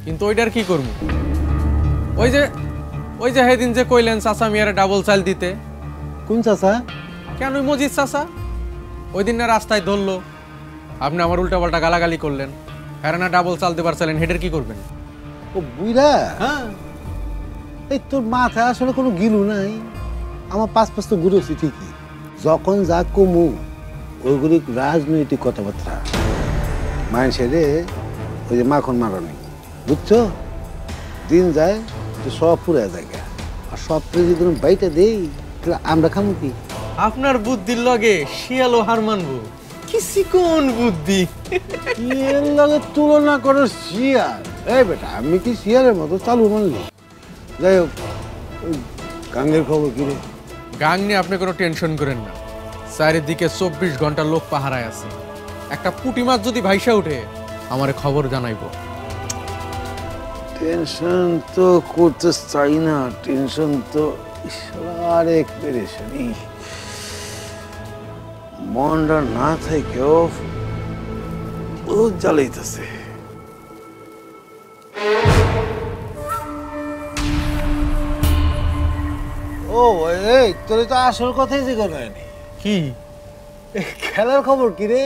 কিন্তু ওইটার কি করব? ওই যে সেদিন যে কইলেন চাচা মিয়ারে ডাবল চাল দিতে। কোন চাচা? কেন ওই মজিদ চাচা? ওই দিন না রাস্তায় ধরলো, আপনি আমার উল্টাপাল্টা গালাগালি করলেন, হ্যাঁ না ডাবল চাল দিবার চাইলেন, হেডের কি করবেন? ও বুইরা, হ্যাঁ এই তোর মাথায় আসলে কোনো গিলু নাই। আমার পাঁচ তো ঘুরেছি ঠিকই, যখন যা কমু ওইগুলি রাজনৈতিক কথাবার্তা, মানুষের ওই যে মাখন মারানি, বুঝছো? দিন যায় তো সব পুরা জায়গা, আর সব যদি বাইটা দেই তাহলে আমরা খামু কি? আপনার বুদ্ধির লগে শিয়ালও হার মানবো, কি চিকন বুদ্ধি। এর লগে তুলনা করো শিয়াল? এই বেটা, আমি কি শিয়ালের মতো চালু মানলি? যাই হোক, ওই গাঙ্গের খবর কি রে? গাং নিয়ে আপনি কোনো টেনশন করেন না, চারিদিকে 24 ঘন্টা লোক পাহারায় আছে। একটা পুঁটি মাছ যদি ভাইসা উঠে আমারে খবর জানাইবো। টেনশন তো করতে চাই না, টেনশন তো আরেক পেরেশানি, মনটা না থেকেও ও জ্বালাইতেছে। ও এই তোর তো আসল কথাই জিজ্ঞাসা হয়নি। কি খেলার খবর কি রে?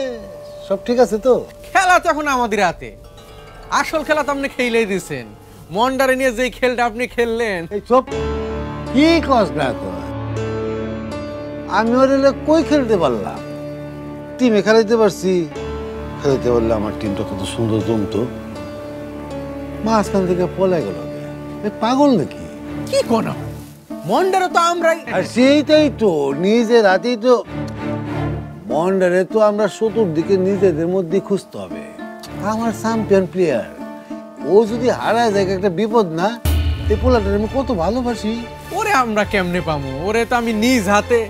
সব ঠিক আছে তো? খেলা তো এখন আমাদের হাতে, আসল খেলা তো আপনি খেলেই দিচ্ছেন। মন্ডারে নিয়ে যে খেলটা আপনি খেললেন। এই চুপ, কি কস না তোর? আমি ওর কই খেলতে পারলাম? টিমে খেলাইতে পারছি, খেলাইতে পারলে আমার টিমটা কত সুন্দর জমতো। মাঝখান থেকে পলাই গেল, পাগল নাকি? কি কোন মন্ডারে তো আমরাই। আর সেইটাই তো, নিজের হাতেই তো মন্ডারে তো আমরা চতুর্দিকে নিজেদের মধ্যে খুঁজতে হবে। আমার চ্যাম্পিয়ন প্লেয়ার, ও যদি হারায় যায় একটা বিপদ না? এই পোলাটার আমি কত ভালোবাসি। ওরে আমরা কেমনে পামু? ওরে তো আমি নিজ হাতে।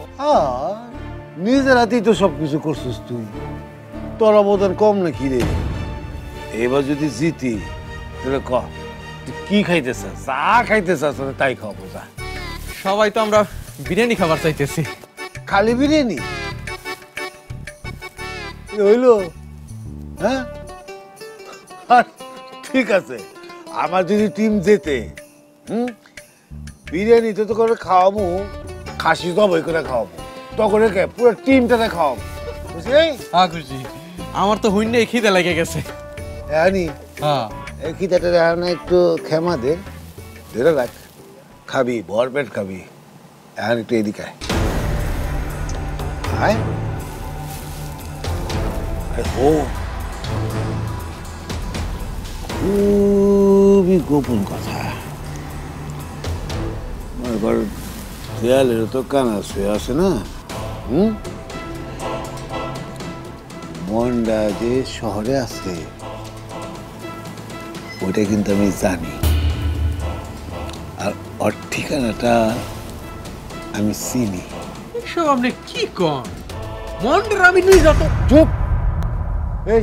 নিজের হাতেই তো সবকিছু করছিস তুই, তোর অবদান কম নাকি রে? এবার যদি জিতি তাহলে ক তুই কি খাইতে চাস? যা খাইতে চাস তাই খাওয়াবো। যা। সবাই তো আমরা বিরিয়ানি খাবার চাইতেছি। খালি বিরিয়ানি হইলো? হ্যাঁ ঠিক আছে, আমার যদি টিম জেতে বিরিয়ানি তো করে খাওয়াবো, খাসি জবাই করে খাওয়াবো, তখন পুরো টিমটাকে খাওয়াবো, বুঝলি? হ্যাঁ খুশি, আমার তো হুইন্ডে খিদে লেগে গেছে। হ্যাঁ হ্যাঁ, এই খিদাটা একটু ক্ষমা দে, ধরে রাখ, খাবি ভরপেট খাবি। এখন একটু এদিকে আয়। ও খুবই গোপন কথা, এবার দেয়ালের তো কানা শুয়ে আছে না? মন্ডা যে শহরে আছে ওটা কিন্তু আমি জানি, আর ওর ঠিকানাটা আমি চিনি। এসব আপনি কি কন? মন্ডার আমি নিয়ে যত। চুপ, এই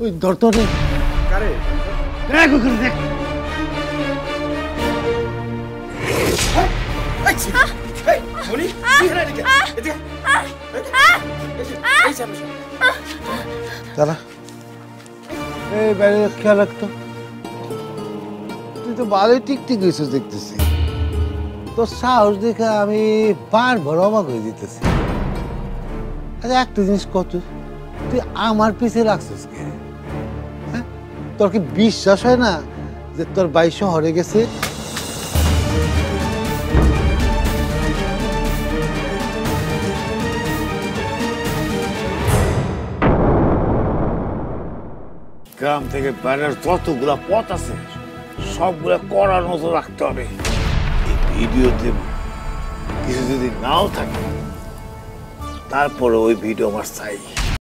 ওই ধরতো রে, দেখ ওখানে দেখ। দাদা এই বাইরে খেয়াল রাখতো, তুই তো ভালোই টিকটিক হয়েছিস দেখতেছি। তোর সাহস দেখে আমি বারবার অবাক হয়ে দিতেছি। আচ্ছা একটা জিনিস কত, তুই আমার পিছে রাখছিস কে? হ্যাঁ, তোর কি বিশ্বাস হয় না যে তোর ভাই শহরে গেছে? গ্রাম থেকে বাইরের যতগুলা পথ আছে সবগুলা কড়া নজর রাখতে হবে। এই ভিডিওতে কিছু যদি নাও থাকে তারপরে ওই ভিডিও আমার চাই।